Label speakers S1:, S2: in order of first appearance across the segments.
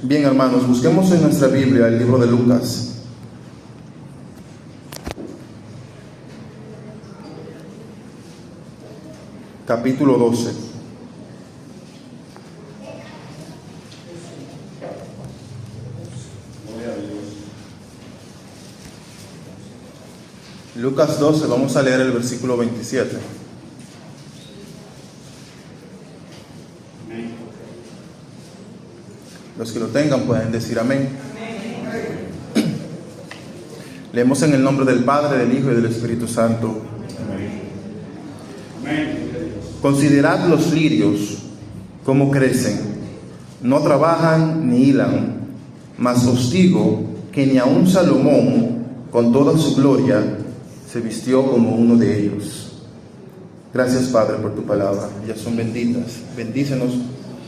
S1: Bien, hermanos, busquemos en nuestra Biblia el libro de Lucas. Capítulo 12. Lucas 12, vamos a leer el versículo 27. Los que lo tengan pueden decir amén. Leemos en el nombre del Padre, del Hijo y del Espíritu Santo. Considerad los lirios, cómo crecen, no trabajan ni hilan, mas os digo que ni aun Salomón, con toda su gloria, se vistió como uno de ellos. Gracias, Padre, por tu palabra. Ellas son benditas. Bendícenos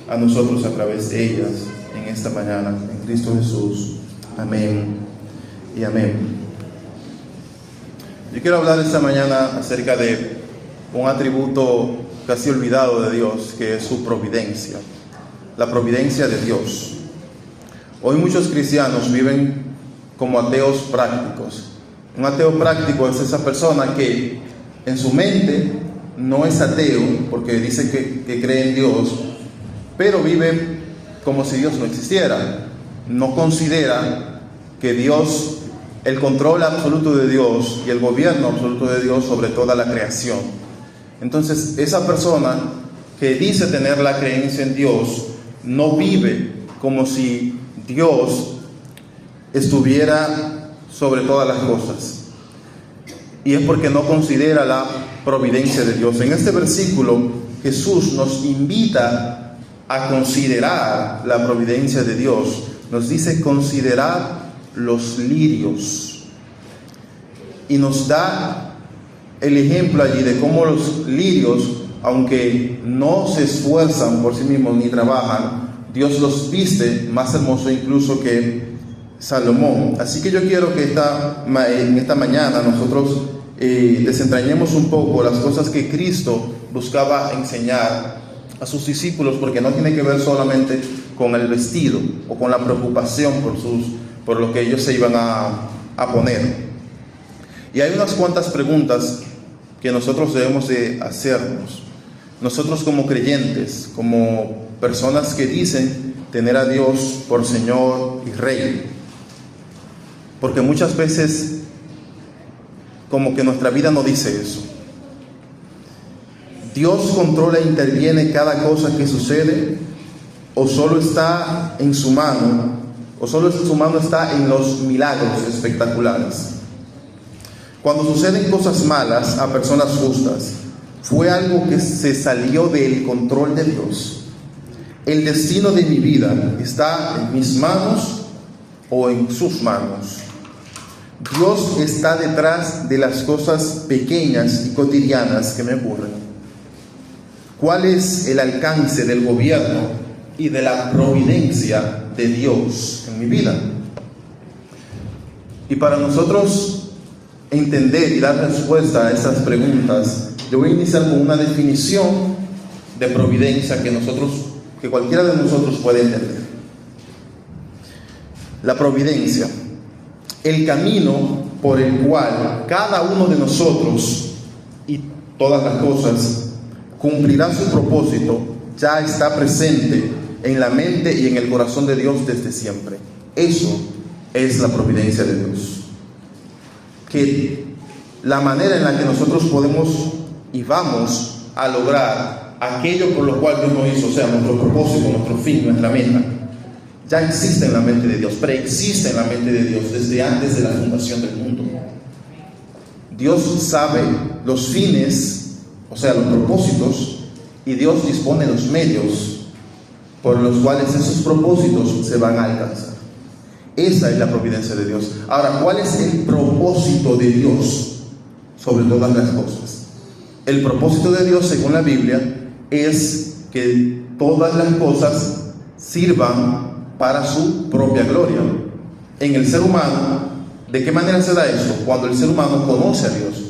S1: a nosotros a través de ellas en esta mañana, en Cristo Jesús. Amén y amén. Yo quiero hablar esta mañana acerca de un atributo casi olvidado de Dios, que es su providencia. La providencia de Dios. Hoy muchos cristianos viven como ateos prácticos. Un ateo práctico es esa persona que en su mente no es ateo porque dice que cree en Dios, pero vive como si Dios no existiera. No considera que Dios, el control absoluto de Dios y el gobierno absoluto de Dios sobre toda la creación. Entonces, esa persona que dice tener la creencia en Dios no vive como si Dios estuviera sobre todas las cosas. Y es porque no considera la providencia de Dios. En este versículo, Jesús nos invita a considerar la providencia de Dios. Nos dice considerad los lirios. Y nos da el ejemplo allí de cómo los lirios, aunque no se esfuerzan por sí mismos ni trabajan, Dios los viste más hermoso incluso que Salomón. Así que yo quiero que en esta mañana nosotros desentrañemos un poco las cosas que Cristo buscaba enseñar a sus discípulos, porque no tiene que ver solamente con el vestido o con la preocupación por lo que ellos se iban a poner. Y hay unas cuantas preguntas que nosotros debemos de hacernos. Nosotros como creyentes, como personas que dicen tener a Dios por Señor y Rey. Porque muchas veces como que nuestra vida no dice eso. ¿Dios controla e interviene cada cosa que sucede? ¿O solo está en su mano? ¿O solo su mano está en los milagros espectaculares? Cuando suceden cosas malas a personas justas, ¿fue algo que se salió del control de Dios? ¿El destino de mi vida está en mis manos o en sus manos? Dios está detrás de las cosas pequeñas y cotidianas que me ocurren. ¿Cuál es el alcance del gobierno y de la providencia de Dios en mi vida? Y para nosotros entender y dar respuesta a estas preguntas, yo voy a iniciar con una definición de providencia que cualquiera de nosotros puede entender. La providencia, el camino por el cual cada uno de nosotros y todas las cosas cumplirá su propósito, ya está presente en la mente y en el corazón de Dios desde siempre. Eso es la providencia de Dios. Que la manera en la que nosotros podemos y vamos a lograr aquello por lo cual Dios nos hizo, o sea, nuestro propósito, nuestro fin, nuestra meta, ya existe en la mente de Dios, preexiste en la mente de Dios desde antes de la fundación del mundo. Dios sabe los fines, o sea, los propósitos, y Dios dispone los medios por los cuales esos propósitos se van a alcanzar. Esa es la providencia de Dios. Ahora, ¿cuál es el propósito de Dios sobre todas las cosas? El propósito de Dios, según la Biblia, es que todas las cosas sirvan para su propia gloria. En el ser humano, ¿de qué manera se da esto? Cuando el ser humano conoce a Dios.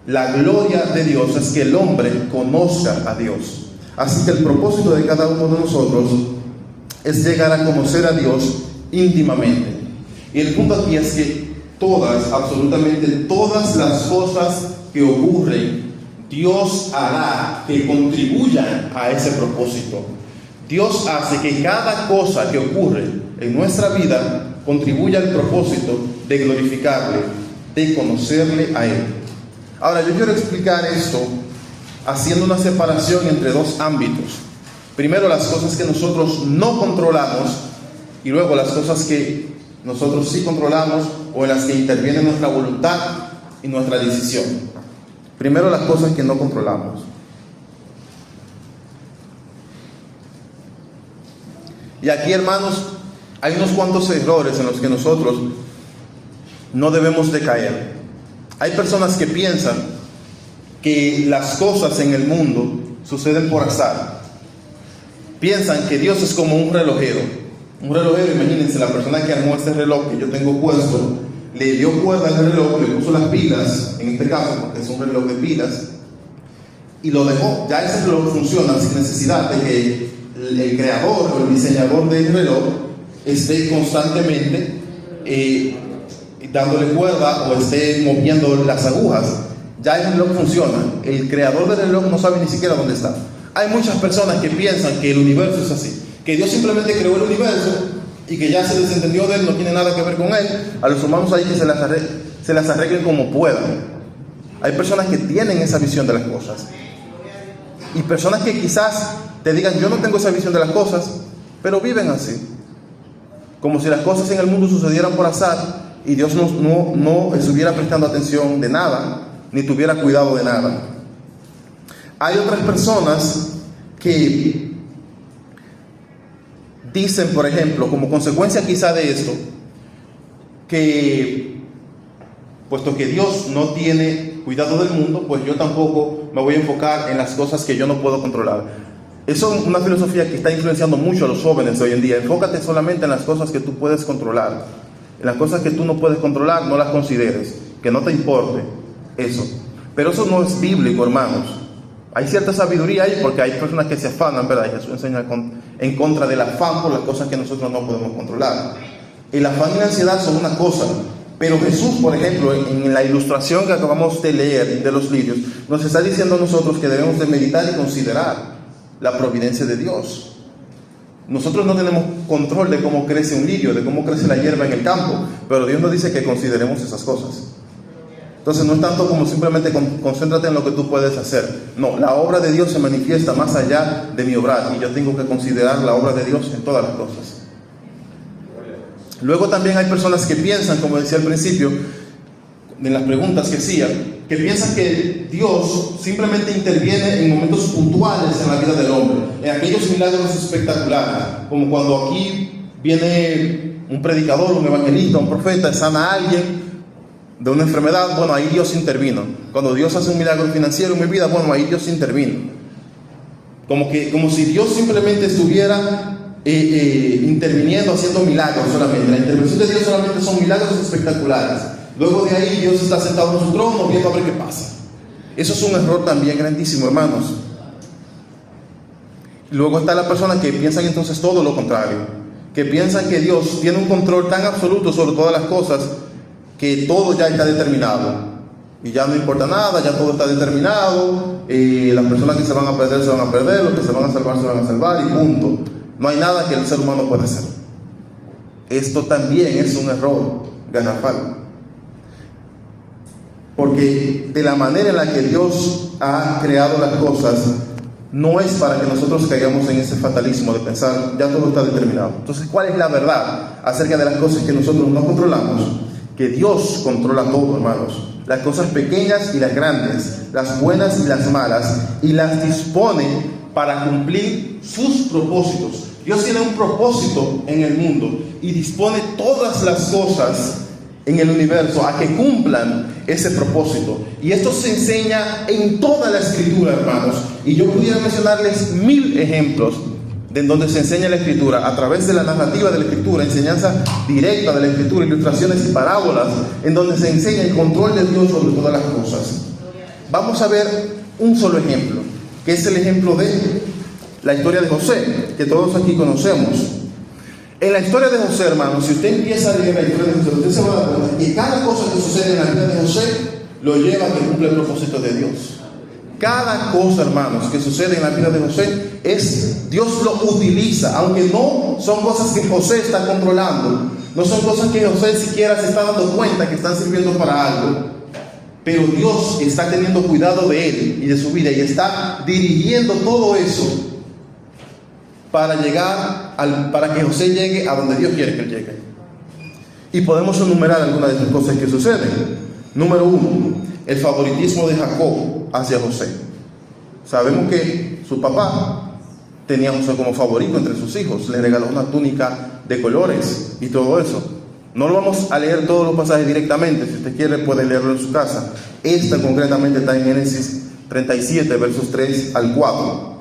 S1: La gloria de Dios es que el hombre conozca a Dios. Así que el propósito de cada uno de nosotros es llegar a conocer a Dios íntimamente. Y el punto aquí es que absolutamente todas las cosas que ocurren, Dios hará que contribuyan a ese propósito. Dios hace que cada cosa que ocurre en nuestra vida contribuya al propósito de glorificarle, de conocerle a Él. Ahora, yo quiero explicar esto haciendo una separación entre dos ámbitos. Primero, las cosas que nosotros no controlamos, y luego las cosas que nosotros sí controlamos o en las que interviene nuestra voluntad y nuestra decisión. Primero, las cosas que no controlamos. Y aquí, hermanos, hay unos cuantos errores en los que nosotros no debemos de caer. Hay personas que piensan que las cosas en el mundo suceden por azar. Piensan que Dios es como un relojero. Un relojero, imagínense, la persona que armó este reloj que yo tengo puesto, le dio cuerda al reloj, le puso las pilas, en este caso, porque es un reloj de pilas, y lo dejó. Ya ese reloj funciona sin necesidad de que el creador o el diseñador del reloj esté constantemente dándole cuerda o esté moviendo las agujas. Ya el reloj funciona. El creador del reloj no sabe ni siquiera dónde está. Hay muchas personas que piensan que el universo es así, que Dios simplemente creó el universo y que ya se desentendió de él, no tiene nada que ver con él. A los humanos hay que se las arreglen como puedan. Hay personas que tienen esa visión de las cosas, y personas que quizás te digan: yo no tengo esa visión de las cosas, pero viven así, como si las cosas en el mundo sucedieran por azar y Dios no estuviera prestando atención de nada, ni tuviera cuidado de nada. Hay otras personas que dicen, por ejemplo, como consecuencia quizá de esto, que puesto que Dios no tiene cuidado del mundo, pues yo tampoco me voy a enfocar en las cosas que yo no puedo controlar. Eso es una filosofía que está influenciando mucho a los jóvenes de hoy en día. Enfócate solamente en las cosas que tú puedes controlar. En las cosas que tú no puedes controlar, no las consideres, que no te importe eso. Pero eso no es bíblico, hermanos. Hay cierta sabiduría ahí, porque hay personas que se afanan, ¿verdad? Y Jesús enseña en contra del afán por las cosas que nosotros no podemos controlar. El afán y la ansiedad son una cosa, pero Jesús, por ejemplo, en la ilustración que acabamos de leer de los lirios, nos está diciendo a nosotros que debemos de meditar y considerar la providencia de Dios. Nosotros no tenemos control de cómo crece un lirio, de cómo crece la hierba en el campo, pero Dios nos dice que consideremos esas cosas. Entonces no es tanto como simplemente concéntrate en lo que tú puedes hacer. No, la obra de Dios se manifiesta más allá de mi obrar, y yo tengo que considerar la obra de Dios en todas las cosas. Luego también hay personas que piensan, como decía al principio, en las preguntas que hacía, que piensan que Dios simplemente interviene en momentos puntuales en la vida del hombre, en aquellos milagros espectaculares, como cuando aquí viene un predicador, un evangelista, un profeta, sana a alguien de una enfermedad. Bueno, ahí Dios intervino. Cuando Dios hace un milagro financiero en mi vida, bueno, ahí Dios intervino. Como si Dios simplemente estuviera interviniendo, haciendo milagros solamente. La intervención de Dios solamente son milagros espectaculares. Luego de ahí Dios está sentado en su trono viendo a ver qué pasa. Eso es un error también grandísimo, hermanos. Luego está la persona que piensan entonces todo lo contrario, que piensan que Dios tiene un control tan absoluto sobre todas las cosas que todo ya está determinado y ya no importa nada, ya todo está determinado, las personas que se van a perder, los que se van a salvar, y punto. No hay nada que el ser humano pueda hacer. Esto también es un error garrafal, porque de la manera en la que Dios ha creado las cosas, no es para que nosotros caigamos en ese fatalismo de pensar ya todo está determinado. Entonces, ¿cuál es la verdad acerca de las cosas que nosotros no controlamos? Que Dios controla todo, hermanos. Las cosas pequeñas y las grandes, las buenas y las malas, y las dispone para cumplir sus propósitos. Dios tiene un propósito en el mundo y dispone todas las cosas en el universo a que cumplan ese propósito. Y esto se enseña en toda la Escritura, hermanos. Y yo pudiera mencionarles 1000 ejemplos de en donde se enseña la Escritura, a través de la narrativa de la Escritura, enseñanza directa de la Escritura, ilustraciones y parábolas, en donde se enseña el control de Dios sobre todas las cosas. Vamos a ver un solo ejemplo, que es el ejemplo de la historia de José, que todos aquí conocemos. En la historia de José, hermanos, si usted empieza a leer la historia de José, usted se va a dar cuenta que cada cosa que sucede en la vida de José lo lleva a que cumple el propósito de Dios. Cada cosa, hermanos, que sucede en la vida de José Dios lo utiliza, aunque no son cosas que José está controlando, no son cosas que José siquiera se está dando cuenta que están sirviendo para algo, pero Dios está teniendo cuidado de él y de su vida y está dirigiendo todo eso para para que José llegue a donde Dios quiere que él llegue. Y podemos enumerar algunas de esas cosas que suceden. Número 1, el favoritismo de Jacob hacia José. Sabemos que su papá tenía a José como favorito entre sus hijos, le regaló una túnica de colores y todo eso. No lo vamos a leer todos los pasajes directamente, si usted quiere puede leerlo en su casa. Esta concretamente está en Génesis 37, versos 3 al 4.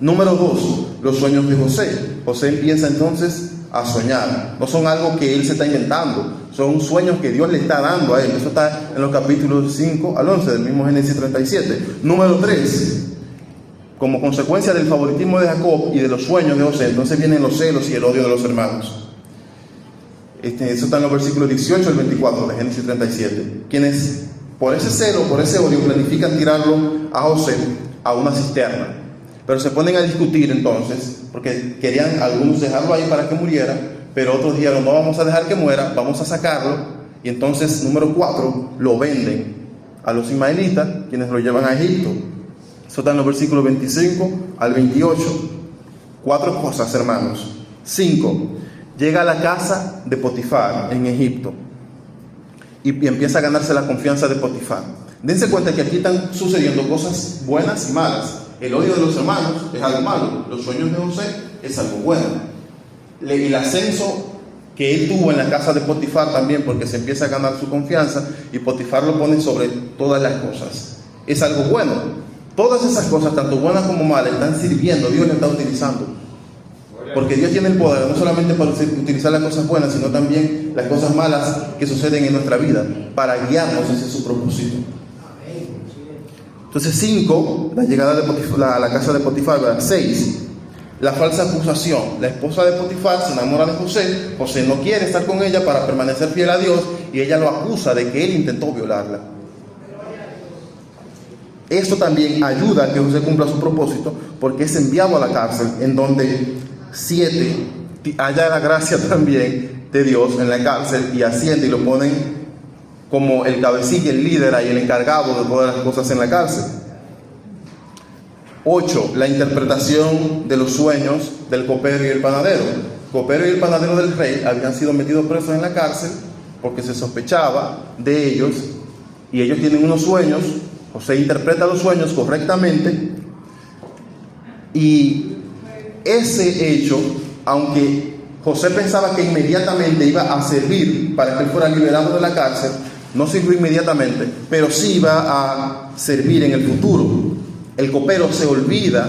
S1: Número 2, los sueños de José. José empieza entonces a soñar. No son algo que él se está inventando, son sueños que Dios le está dando a él. Eso está en los capítulos 5 al 11 del mismo Génesis 37. Número 3, como consecuencia del favoritismo de Jacob y de los sueños de José, entonces vienen los celos y el odio de los hermanos. Eso está en los versículos 18 al 24 de Génesis 37. Quienes por ese celo, por ese odio, planifican tirarlo a José a una cisterna. Pero se ponen a discutir entonces, porque querían algunos dejarlo ahí para que muriera, pero otros dijeron, no vamos a dejar que muera, vamos a sacarlo. Y entonces, número 4, lo venden a los ismaelitas, quienes lo llevan a Egipto. Eso está en los versículos 25 al 28. 4 cosas, hermanos. 5, llega a la casa de Potifar en Egipto y empieza a ganarse la confianza de Potifar. Dense cuenta que aquí están sucediendo cosas buenas y malas. El odio de los hermanos es algo malo, los sueños de José es algo bueno. El ascenso que él tuvo en la casa de Potifar también, porque se empieza a ganar su confianza y Potifar lo pone sobre todas las cosas, es algo bueno. Todas esas cosas, tanto buenas como malas, están sirviendo, Dios le está utilizando. Porque Dios tiene el poder no solamente para utilizar las cosas buenas, sino también las cosas malas que suceden en nuestra vida, para guiarnos hacia su propósito. Entonces 5, la llegada de Potifar, a la casa de Potifar. 6, la falsa acusación. La esposa de Potifar se enamora de José. José no quiere estar con ella para permanecer fiel a Dios y ella lo acusa de que él intentó violarla. Esto también ayuda a que José cumpla su propósito, porque es enviado a la cárcel, en donde 7, haya la gracia también de Dios en la cárcel y asciende y lo ponen como el cabecilla, el líder y el encargado de todas las cosas en la cárcel. 8, la interpretación de los sueños del copero y el panadero. El copero y el panadero del rey habían sido metidos presos en la cárcel porque se sospechaba de ellos, y ellos tienen unos sueños. José interpreta los sueños correctamente, y ese hecho, aunque José pensaba que inmediatamente iba a servir para que él fuera liberado de la cárcel, no sirvió inmediatamente, pero sí iba a servir en el futuro. El copero se olvida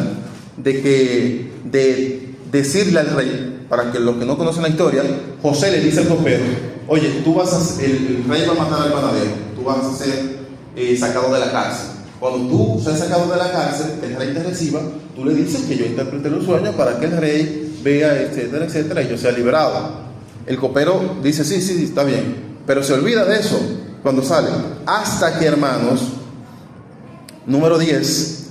S1: de decirle al rey, para que los que no conocen la historia, José le dice al copero, oye, el rey va a matar al panadero, tú vas a ser sacado de la cárcel. Cuando tú seas sacado de la cárcel, el rey te reciba, tú le dices que yo interpreté los sueños para que el rey vea, etcétera, etcétera, y yo sea liberado. El copero dice, sí, está bien, pero se olvida de eso cuando sale. Hasta que, hermanos, número 10,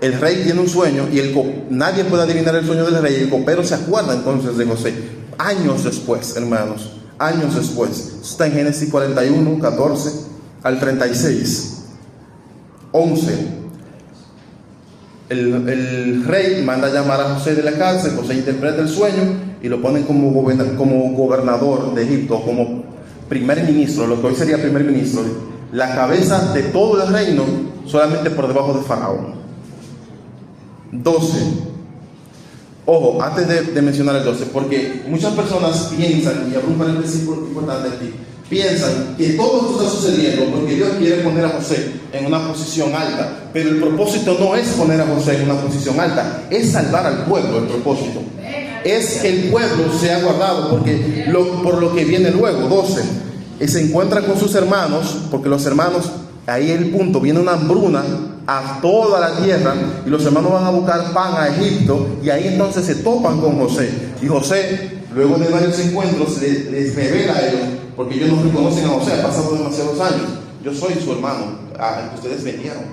S1: el rey tiene un sueño y nadie puede adivinar el sueño del rey. El copero se acuerda entonces de José, años después, hermanos, años después. Está en Génesis 41, 14 al 36. 11, el rey manda a llamar a José de la cárcel. José interpreta el sueño y lo ponen como gobernador de Egipto, como primer ministro, lo que hoy sería primer ministro, la cabeza de todo el reino, solamente por debajo de Faraón. 12, ojo, antes de mencionar el 12, porque muchas personas piensan, y abro un paréntesis importante aquí, piensan que todo esto está sucediendo porque Dios quiere poner a José en una posición alta, pero el propósito no es poner a José en una posición alta, es salvar al pueblo. El propósito es que el pueblo sea guardado por lo que viene luego. 12, se encuentra con sus hermanos, porque los hermanos, ahí es el punto, viene una hambruna a toda la tierra y los hermanos van a buscar pan a Egipto, y ahí entonces se topan con José, y José luego de varios encuentros, les revela a ellos, porque ellos no reconocen a José, han pasado demasiados años. Yo soy su hermano, al que ustedes vendieron.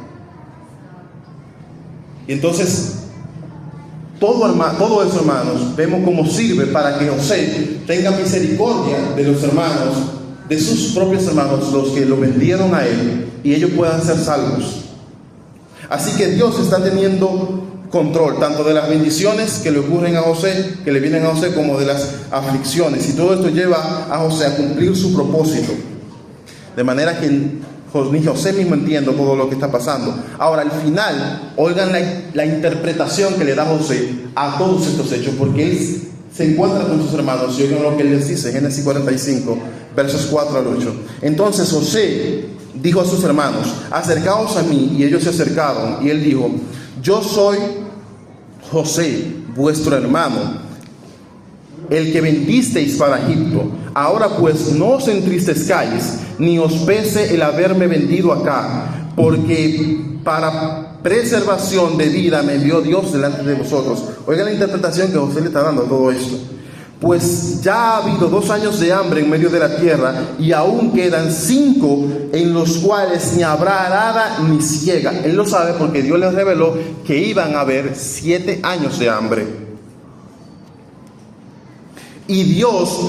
S1: Y entonces, todo eso, hermanos, vemos cómo sirve para que José tenga misericordia de los hermanos, de sus propios hermanos, los que lo vendieron a él, y ellos puedan ser salvos. Así que Dios está teniendo control tanto de las bendiciones que le ocurren a José, que le vienen a José, como de las aflicciones, y todo esto lleva a José a cumplir su propósito, de manera que ni José mismo entiende todo lo que está pasando. Ahora, al final, oigan la interpretación que le da José a todos estos hechos, porque él se encuentra con sus hermanos y oigan lo que él les dice, Génesis 45, versos 4 al 8. Entonces José dijo a sus hermanos: acercaos a mí. Y ellos se acercaron, y él dijo: yo soy José, vuestro hermano, el que vendisteis para Egipto. Ahora pues no os entristezcáis, ni os pese el haberme vendido acá, porque para preservación de vida me envió Dios delante de vosotros. Oigan la interpretación que José le está dando a todo esto. Pues ya ha habido 2 años de hambre en medio de la tierra, y aún quedan 5 en los cuales ni habrá arada ni siega. Él lo sabe porque Dios les reveló que iban a haber 7 años de hambre. Y Dios,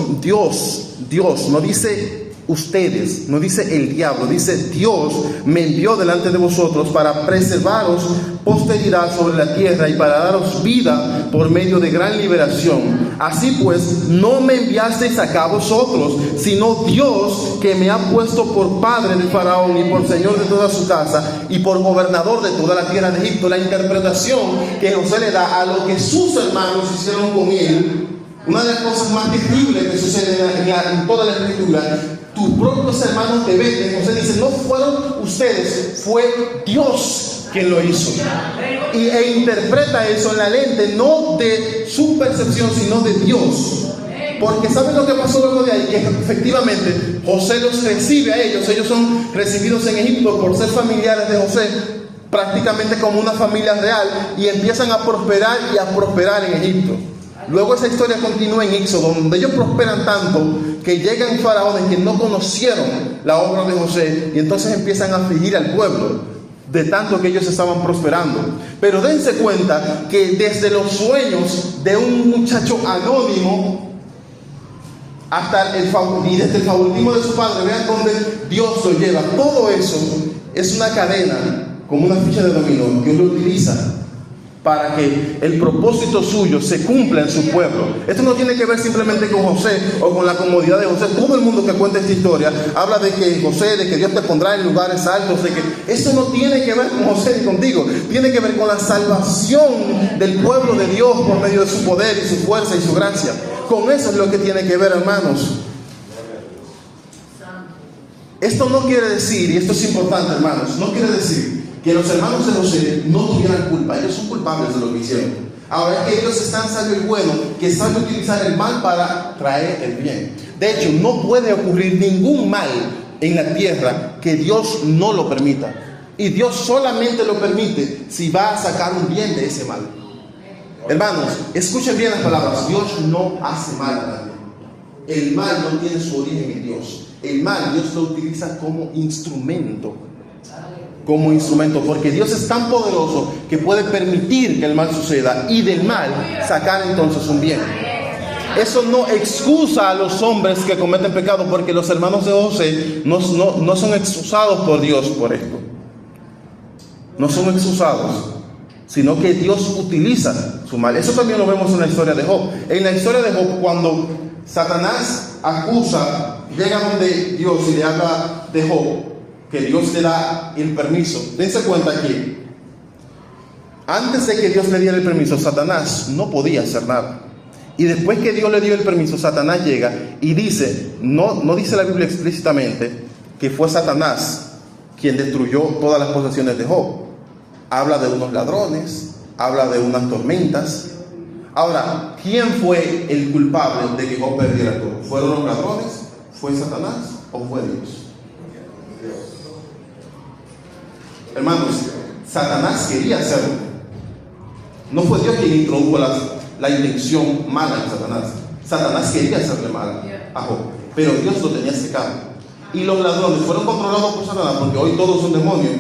S1: no dice ustedes, no dice el diablo, dice Dios me envió delante de vosotros para preservaros posteridad sobre la tierra y para daros vida por medio de gran liberación. Así pues, no me enviasteis acá vosotros, sino Dios, que me ha puesto por padre de Faraón y por señor de toda su casa y por gobernador de toda la tierra de Egipto. La interpretación que José le da a lo que sus hermanos hicieron con él, una de las cosas más terribles que sucede en toda la escritura: tus propios hermanos te venden. José dice: no fueron ustedes, fue Dios quien lo hizo. E interpreta eso en la lente no de su percepción, sino de Dios. Porque ¿saben lo que pasó luego de ahí? Que efectivamente José los recibe a ellos. Ellos son recibidos en Egipto por ser familiares de José, prácticamente como una familia real, y empiezan a prosperar en Egipto. Luego esa historia continúa en Éxodo, donde ellos prosperan tanto que llegan faraones que no conocieron la obra de José, y entonces empiezan a afligir al pueblo de tanto que ellos estaban prosperando. Pero dense cuenta que desde los sueños de un muchacho anónimo hasta y desde el favoritismo de su padre, vean dónde Dios lo lleva. Todo eso es una cadena, como una ficha de dominó, que Dios lo utiliza para que el propósito suyo se cumpla en su pueblo. Esto no tiene que ver simplemente con José o con la comodidad de José. Todo el mundo que cuenta esta historia habla de que José, de que Dios te pondrá en lugares altos, de que esto no tiene que ver con José ni contigo. Tiene que ver con la salvación del pueblo de Dios por medio de su poder y su fuerza y su gracia. Con eso es lo que tiene que ver, hermanos. Esto no quiere decir, y esto es importante, hermanos, no quiere decir que los hermanos de José no tuvieran culpa. Ellos son culpables de lo que hicieron. Ahora es que ellos están sabios y buenos, que saben utilizar el mal para traer el bien. De hecho, no puede ocurrir ningún mal en la tierra que Dios no lo permita. Y Dios solamente lo permite si va a sacar un bien de ese mal. Hermanos, escuchen bien las palabras. Dios no hace mal a nadie. El mal no tiene su origen en Dios. El mal Dios lo utiliza como instrumento. Porque Dios es tan poderoso que puede permitir que el mal suceda y del mal sacar entonces un bien. Eso no excusa a los hombres que cometen pecado, porque los hermanos de José no son excusados por Dios por esto. No son excusados, sino que Dios utiliza su mal. Eso también lo vemos en la historia de Job. En la historia de Job, cuando Satanás acusa, llega donde Dios y le habla de Job, que Dios le da el permiso. Dense cuenta que antes de que Dios le diera el permiso, Satanás no podía hacer nada. Y después que Dios le dio el permiso, Satanás llega y dice, no dice la Biblia explícitamente que fue Satanás quien destruyó todas las posesiones de Job. Habla de unos ladrones, habla de unas tormentas. Ahora, ¿quién fue el culpable de que Job perdiera todo? ¿Fueron los ladrones? ¿Fue Satanás o fue Dios? Hermanos, Satanás quería hacerlo. No fue Dios quien introdujo la intención mala en Satanás. Satanás quería hacerle mal a Job, pero Dios lo tenía secado. Y los ladrones fueron controlados por Satanás, porque hoy todos son demonios.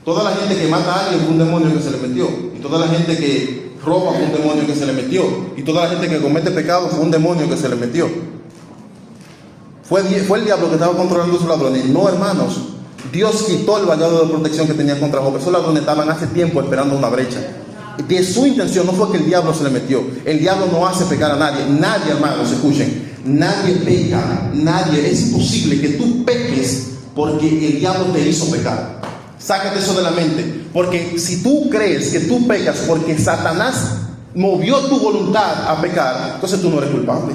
S1: Toda la gente que mata a alguien fue un demonio que se le metió, y toda la gente que roba fue un demonio que se le metió, y toda la gente que comete pecado fue un demonio que se le metió. Fue el diablo que estaba controlando a esos ladrones. No, hermanos, Dios quitó el vallado de protección que tenía contra Job. Esos ladrones estaban hace tiempo esperando una brecha. De su intención no fue que el diablo se le metió. El diablo no hace pecar a nadie. Nadie, hermanos, escuchen, nadie peca, nadie. Es imposible que tú peques porque el diablo te hizo pecar. Sácate eso de la mente, porque si tú crees que tú pecas porque Satanás movió tu voluntad a pecar, entonces tú no eres culpable.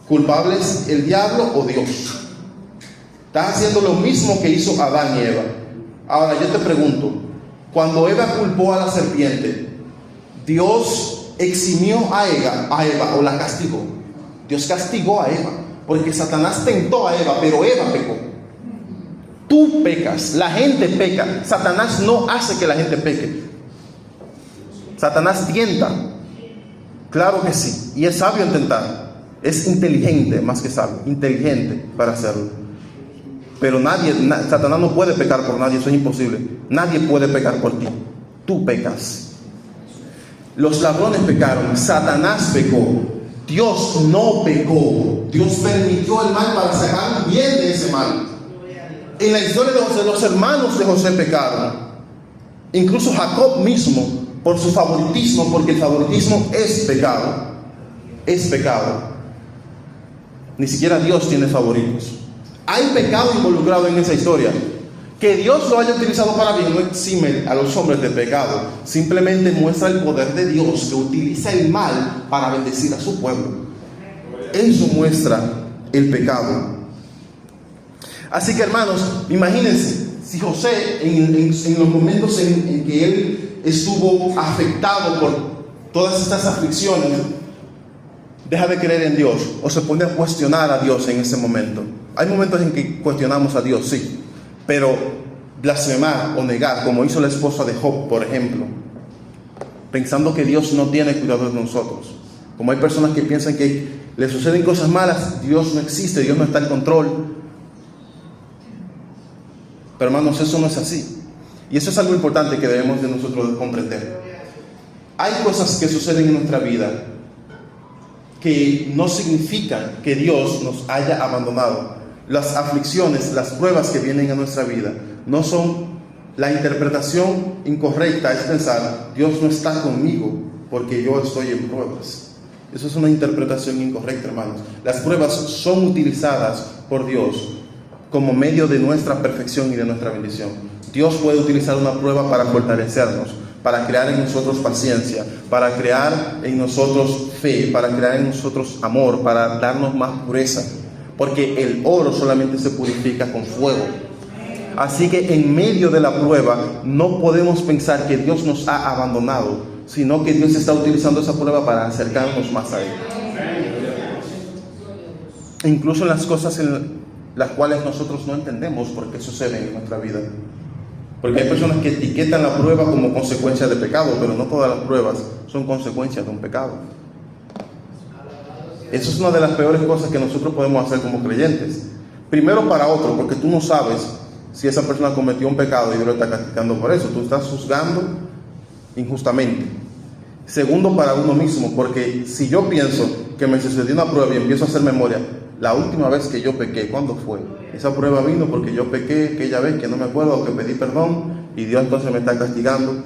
S1: Culpable es el diablo o Dios. Estás haciendo lo mismo que hizo Adán y Eva. Ahora yo te pregunto, cuando Eva culpó a la serpiente, ¿Dios eximió a Eva o la castigó? Dios castigó a Eva, porque Satanás tentó a Eva, pero Eva pecó. Tú pecas, la gente peca. Satanás no hace que la gente peque. Satanás tienta. Claro que sí. Y es sabio en tentar. Es inteligente, más que sabio. Inteligente para hacerlo. Pero Satanás no puede pecar por nadie. Eso es imposible. Nadie puede pecar por ti. Tú pecas. Los ladrones pecaron. Satanás pecó. Dios no pecó. Dios permitió el mal para sacar bien de ese mal. En la historia de José, los hermanos de José pecaron. Incluso Jacob mismo, por su favoritismo, porque el favoritismo es pecado. Es pecado. Ni siquiera Dios tiene favoritos. Hay pecado involucrado en esa historia. Que Dios lo haya utilizado para bien no exime a los hombres de pecado. Simplemente muestra el poder de Dios, que utiliza el mal para bendecir a su pueblo. Eso muestra el pecado. Así que, hermanos, imagínense si José en los momentos en que él estuvo afectado por todas estas aflicciones, deja de creer en Dios o se pone a cuestionar a Dios en ese momento. Hay momentos en que cuestionamos a Dios, sí, pero blasfemar o negar, como hizo la esposa de Job, por ejemplo, pensando que Dios no tiene cuidado de nosotros. Como hay personas que piensan que le suceden cosas malas, Dios no existe, Dios no está en control. Pero, hermanos, eso no es así. Y eso es algo importante que debemos de nosotros comprender. Hay cosas que suceden en nuestra vida que no significan que Dios nos haya abandonado. Las aflicciones, las pruebas que vienen a nuestra vida no son la interpretación incorrecta. Es pensar, Dios no está conmigo porque yo estoy en pruebas. Eso es una interpretación incorrecta, hermanos. Las pruebas son utilizadas por Dios como medio de nuestra perfección y de nuestra bendición. Dios puede utilizar una prueba para fortalecernos, para crear en nosotros paciencia, para crear en nosotros fe, para crear en nosotros amor, para darnos más pureza, porque el oro solamente se purifica con fuego. Así que en medio de la prueba no podemos pensar que Dios nos ha abandonado, sino que Dios está utilizando esa prueba para acercarnos más a Él. Incluso en las cosas las cuales nosotros no entendemos por qué suceden en nuestra vida. Porque hay personas que etiquetan la prueba como consecuencia de pecado, pero no todas las pruebas son consecuencias de un pecado. Eso es una de las peores cosas que nosotros podemos hacer como creyentes. Primero para otro, porque tú no sabes si esa persona cometió un pecado y Dios lo está castigando por eso. Tú estás juzgando injustamente. Segundo, para uno mismo, porque si yo pienso que me sucedió una prueba y empiezo a hacer memoria, la última vez que yo pequé, ¿cuándo fue? Esa prueba vino porque yo pequé aquella vez que no me acuerdo, que pedí perdón y Dios entonces me está castigando.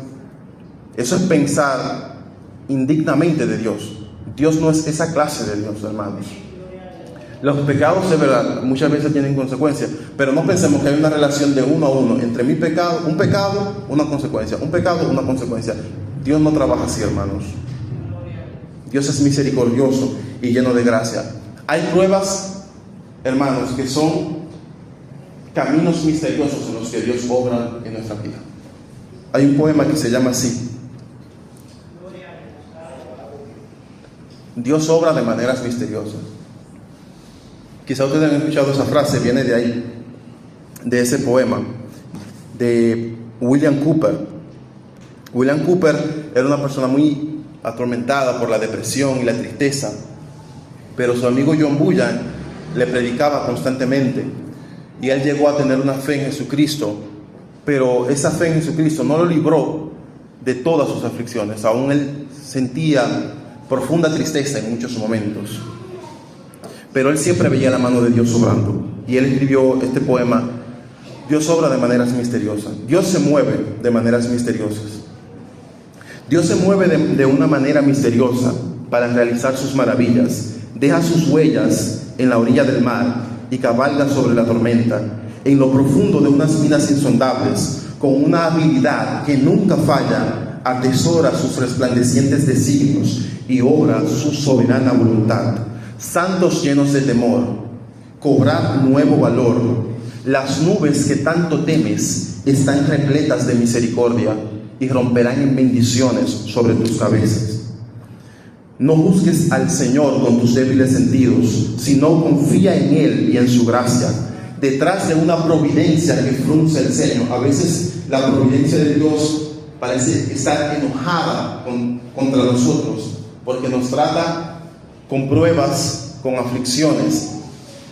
S1: Eso es pensar indignamente de Dios. Dios no es esa clase de Dios, hermanos. Los pecados, de verdad, muchas veces tienen consecuencias, pero no pensemos que hay una relación de uno a uno entre mi pecado, un pecado, una consecuencia, un pecado, una consecuencia. Dios no trabaja así, hermanos. Dios es misericordioso y lleno de gracia. Hay pruebas, hermanos, que son caminos misteriosos en los que Dios obra en nuestra vida. Hay un poema que se llama así: Dios obra de maneras misteriosas. Quizá ustedes han escuchado esa frase, viene de ahí, de ese poema, de William Cooper. William Cooper era una persona muy atormentada por la depresión y la tristeza. pero su amigo John Bunyan le predicaba constantemente y él llegó a tener una fe en Jesucristo, pero esa fe en Jesucristo no lo libró de todas sus aflicciones. Aún él sentía profunda tristeza en muchos momentos, pero él siempre veía la mano de Dios obrando, y él escribió este poema: Dios obra de maneras misteriosas. Dios se mueve de maneras misteriosas. Dios se mueve de una manera misteriosa para realizar sus maravillas. Deja sus huellas en la orilla del mar y cabalga sobre la tormenta, en lo profundo de unas minas insondables. Con una habilidad que nunca falla, atesora sus resplandecientes designios y obra su soberana voluntad. Santos llenos de temor, cobrad nuevo valor. Las nubes que tanto temes están repletas de misericordia y romperán en bendiciones sobre tus cabezas. No juzgues al Señor con tus débiles sentidos, sino confía en Él y en su gracia. Detrás de una providencia que frunce el ceño, a veces la providencia de Dios parece estar enojada contra nosotros, porque nos trata con pruebas, con aflicciones.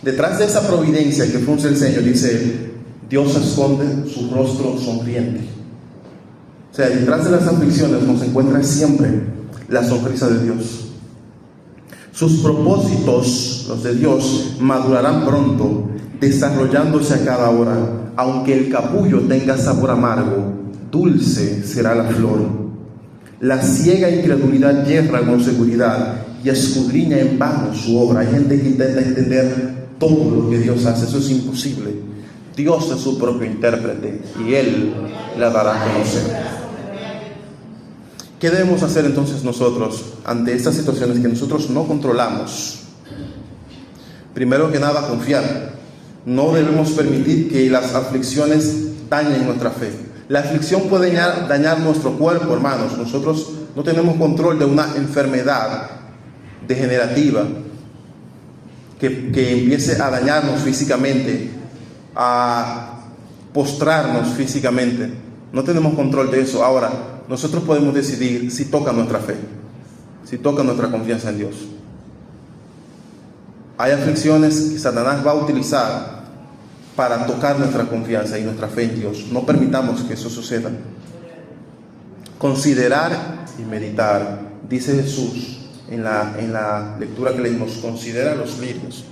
S1: Detrás de esa providencia que frunce el ceño, dice, Dios esconde su rostro sonriente. O sea, detrás de las aflicciones nos encuentra siempre la sonrisa de Dios. Sus propósitos, los de Dios, madurarán pronto, desarrollándose a cada hora. Aunque el capullo tenga sabor amargo, dulce será la flor. La ciega incredulidad yerra con seguridad y escudriña en vano su obra. Hay gente que intenta entender todo lo que Dios hace. Eso es imposible. Dios es su propio intérprete y Él la dará a conocer. ¿Qué debemos hacer entonces nosotros ante estas situaciones que nosotros no controlamos? Primero que nada, confiar. No debemos permitir que las aflicciones dañen nuestra fe. La aflicción puede dañar nuestro cuerpo, hermanos. Nosotros no tenemos control de una enfermedad degenerativa que empiece a dañarnos físicamente, a postrarnos físicamente. No tenemos control de eso. Ahora, nosotros podemos decidir si toca nuestra fe, si toca nuestra confianza en Dios. Hay aflicciones que Satanás va a utilizar para tocar nuestra confianza y nuestra fe en Dios. No permitamos que eso suceda. Considerar y meditar. Dice Jesús en la lectura que leímos, considera los lirios.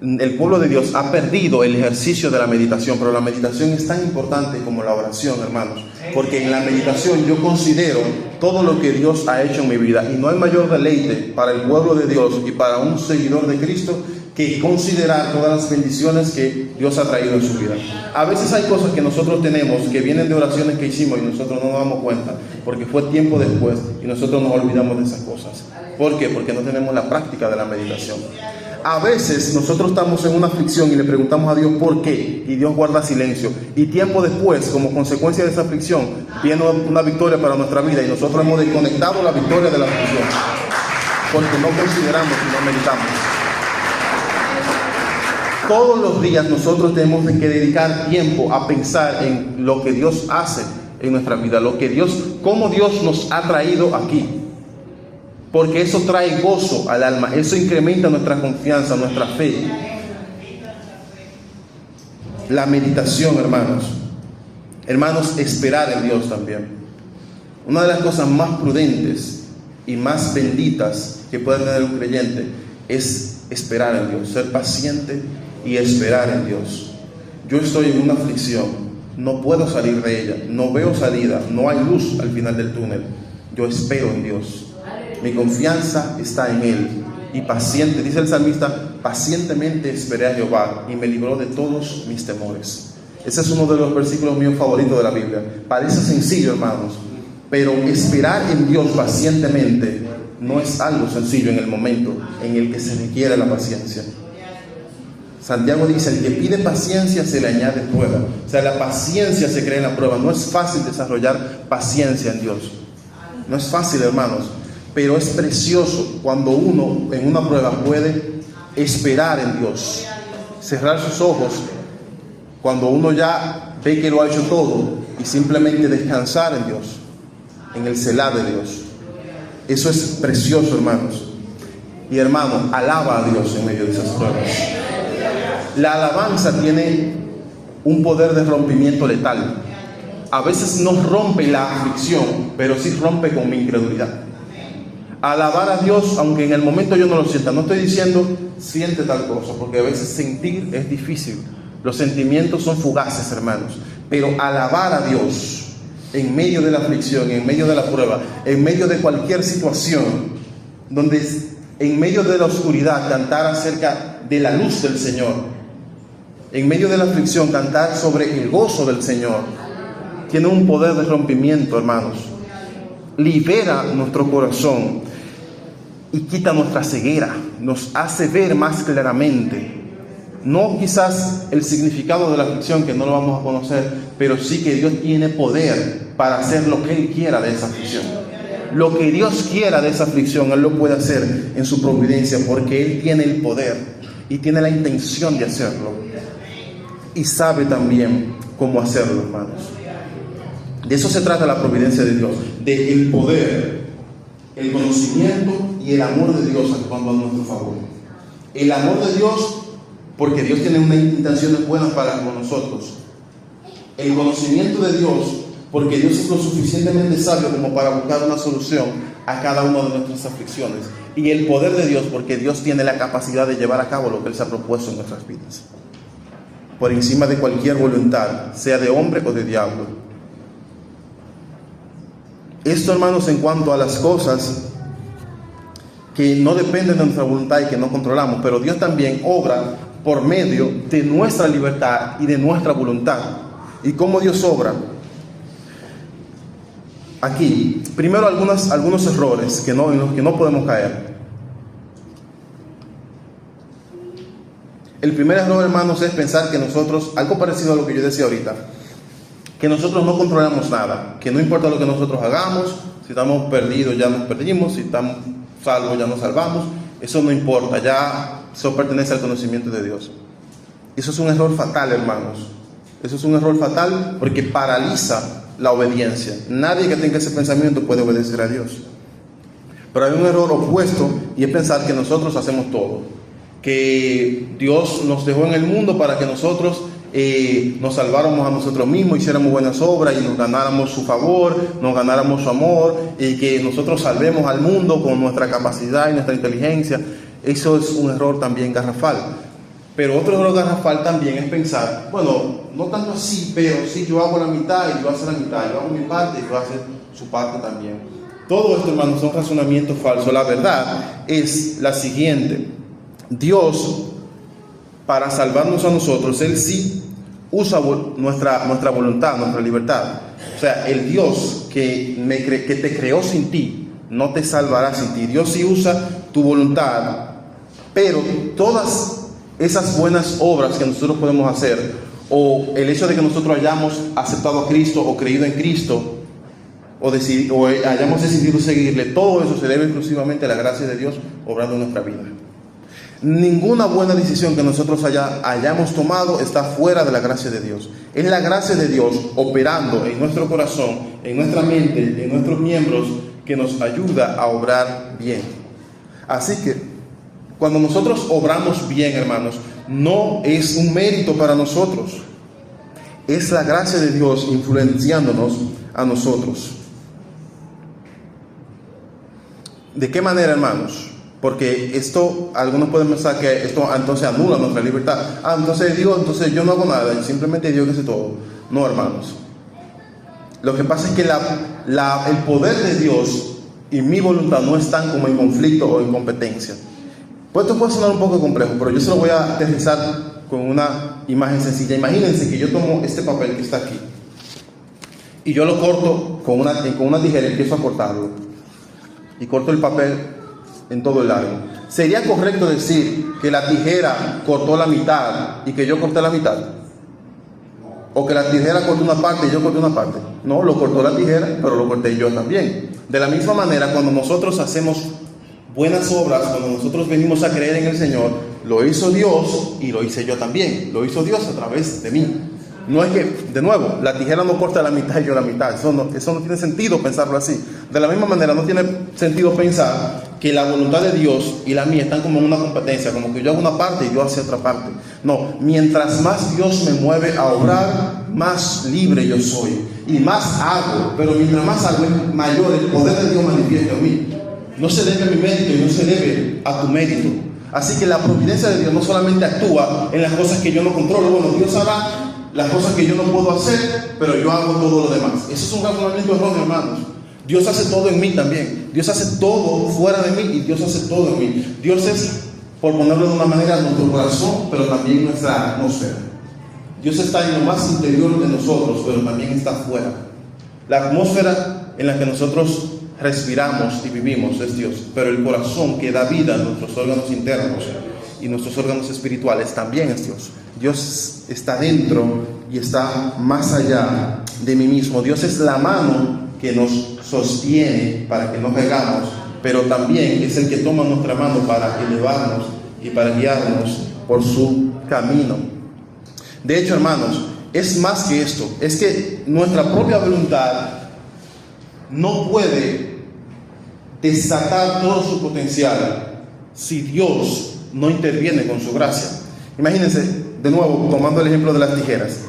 S1: El pueblo de Dios ha perdido el ejercicio de la meditación, pero la meditación es tan importante como la oración, hermanos, porque en la meditación yo considero todo lo que Dios ha hecho en mi vida, y no hay mayor deleite para el pueblo de Dios y para un seguidor de Cristo que considerar todas las bendiciones que Dios ha traído en su vida. A veces hay cosas que nosotros tenemos que vienen de oraciones que hicimos y nosotros no nos damos cuenta, porque fue tiempo después y nosotros nos olvidamos de esas cosas. ¿Por qué? Porque no tenemos la práctica de la meditación. A veces nosotros estamos en una aflicción y le preguntamos a Dios por qué, y Dios guarda silencio, y tiempo después, como consecuencia de esa aflicción, viene una victoria para nuestra vida y nosotros hemos desconectado la victoria de la aflicción porque no consideramos y no meditamos. Todos los días nosotros tenemos que dedicar tiempo a pensar en lo que Dios hace en nuestra vida, cómo Dios nos ha traído aquí, porque eso trae gozo al alma, eso incrementa nuestra confianza, nuestra fe. La meditación, hermanos, esperar en Dios también. Una de las cosas más prudentes y más benditas que puede tener un creyente es esperar en Dios, ser paciente y esperar en Dios. Yo estoy en una aflicción, no puedo salir de ella, no veo salida, no hay luz al final del túnel. Yo espero en Dios. Mi confianza está en Él. Y paciente, dice el salmista, pacientemente esperé a Jehová y me libró de todos mis temores. Ese es uno de los versículos míos favoritos de la Biblia. Parece sencillo, hermanos, pero esperar en Dios pacientemente no es algo sencillo en el momento en el que se requiere la paciencia. Santiago dice, el que pide paciencia se le añade prueba. O sea, la paciencia se crea en la prueba. No es fácil desarrollar paciencia en Dios. No es fácil, hermanos, pero es precioso cuando uno en una prueba puede esperar en Dios, cerrar sus ojos cuando uno ya ve que lo ha hecho todo y simplemente descansar en Dios, en el Selah de Dios. Eso es precioso, hermanos. Y hermano, alaba a Dios en medio de esas pruebas. La alabanza tiene un poder de rompimiento letal. A veces no rompe la aflicción, pero sí rompe con mi incredulidad. Alabar a Dios, aunque en el momento yo no lo sienta. No estoy diciendo siente tal cosa, porque a veces sentir es difícil. Los sentimientos son fugaces, hermanos. Pero alabar a Dios en medio de la aflicción, en medio de la prueba, en medio de cualquier situación, donde en medio de la oscuridad cantar acerca de la luz del Señor, en medio de la aflicción cantar sobre el gozo del Señor, tiene un poder de rompimiento, hermanos. Libera nuestro corazón y quita nuestra ceguera, nos hace ver más claramente. No quizás el significado de la aflicción, que no lo vamos a conocer, pero sí que Dios tiene poder para hacer lo que Él quiera de esa aflicción. Lo que Dios quiera de esa aflicción, Él lo puede hacer en su providencia, porque Él tiene el poder y tiene la intención de hacerlo. Y sabe también cómo hacerlo, hermanos. De eso se trata la providencia de Dios, del poder, el conocimiento y el amor de Dios actuando a nuestro favor. El amor de Dios, porque Dios tiene unas intenciones buenas para con nosotros. El conocimiento de Dios, porque Dios es lo suficientemente sabio como para buscar una solución a cada una de nuestras aflicciones. Y el poder de Dios, porque Dios tiene la capacidad de llevar a cabo lo que Él se ha propuesto en nuestras vidas, por encima de cualquier voluntad, sea de hombre o de diablo. Esto, hermanos, en cuanto a las cosas que no dependen de nuestra voluntad y que no controlamos, pero Dios también obra por medio de nuestra libertad y de nuestra voluntad. ¿Y cómo Dios obra? Aquí, primero algunos errores en los que no podemos caer. El primer error, hermanos, es pensar que nosotros, algo parecido a lo que yo decía ahorita, que nosotros no controlamos nada, que no importa lo que nosotros hagamos, si estamos perdidos ya nos perdimos, si estamos salvos ya nos salvamos, eso no importa, ya eso pertenece al conocimiento de Dios. Eso es un error fatal, hermanos. Eso es un error fatal porque paraliza la obediencia. Nadie que tenga ese pensamiento puede obedecer a Dios. Pero hay un error opuesto, y es pensar que nosotros hacemos todo, que Dios nos dejó en el mundo para que nosotros nos salváramos a nosotros mismos, hiciéramos buenas obras y nos ganáramos su favor, nos ganáramos su amor, y que nosotros salvemos al mundo con nuestra capacidad y nuestra inteligencia. Eso es un error también garrafal. Pero otro error garrafal también es pensar, bueno, no tanto así, pero sí, yo hago la mitad y yo hago la mitad, yo hago mi parte y yo hago su parte también. Todo esto, hermanos, son razonamientos falsos. La verdad es la siguiente: Dios, para salvarnos a nosotros, Él sí usa nuestra voluntad, nuestra libertad. O sea, el Dios que te creó sin ti, no te salvará sin ti. Dios sí usa tu voluntad, pero todas esas buenas obras que nosotros podemos hacer, o el hecho de que nosotros hayamos aceptado a Cristo o creído en Cristo, o hayamos decidido seguirle, todo eso se debe exclusivamente a la gracia de Dios obrando en nuestra vida. Ninguna buena decisión que nosotros hayamos tomado está fuera de la gracia de Dios. Es la gracia de Dios operando en nuestro corazón, en nuestra mente, en nuestros miembros, que nos ayuda a obrar bien. Así que cuando nosotros obramos bien, hermanos, no es un mérito para nosotros, es la gracia de Dios influenciándonos a nosotros. ¿De qué manera, hermanos? Porque esto, algunos pueden pensar que esto entonces anula nuestra libertad. Entonces Dios, entonces yo no hago nada, simplemente Dios que hace todo. No, hermanos. Lo que pasa es que el poder de Dios y mi voluntad no están como en conflicto o en competencia. Pues esto puede sonar un poco complejo, pero yo se lo voy a aterrizar con una imagen sencilla. Imagínense que yo tomo este papel que está aquí y yo lo corto con una tijera y empiezo a cortarlo. Y corto el papel en todo el largo. ¿Sería correcto decir que la tijera cortó la mitad y que yo corté la mitad? ¿O que la tijera cortó una parte y yo corté una parte? No, lo cortó la tijera, pero lo corté yo también. De la misma manera, cuando nosotros hacemos buenas obras, cuando nosotros venimos a creer en el Señor, lo hizo Dios y lo hice yo también. Lo hizo Dios a través de mí. No es que, de nuevo, la tijera no corta la mitad y yo la mitad. Eso no tiene sentido pensarlo así. De la misma manera, no tiene sentido pensar que la voluntad de Dios y la mía están como en una competencia, como que yo hago una parte y yo hago otra parte. No, mientras más Dios me mueve a obrar, más libre yo soy y más hago, pero mientras más hago es mayor el poder de Dios manifiesto en mí. No se debe a mi mérito y no se debe a tu mérito. Así que la providencia de Dios no solamente actúa en las cosas que yo no controlo. Bueno, Dios hará las cosas que yo no puedo hacer, pero yo hago todo lo demás. Eso es un razonamiento erróneo, hermanos. Dios hace todo en mí también. Dios hace todo fuera de mí y Dios hace todo en mí. Dios es, por ponerlo de una manera, nuestro corazón, pero también nuestra atmósfera. Dios está en lo más interior de nosotros, pero también está afuera. La atmósfera en la que nosotros respiramos y vivimos es Dios, pero el corazón que da vida a nuestros órganos internos y nuestros órganos espirituales también es Dios. Dios está dentro y está más allá de mí mismo. Dios es la mano que nos sostiene para que no caigamos, pero también es el que toma nuestra mano para elevarnos y para guiarnos por su camino. De hecho, hermanos, es más que esto. Es que nuestra propia voluntad no puede desatar todo su potencial si Dios no interviene con su gracia. Imagínense, de nuevo, tomando el ejemplo de las tijeras.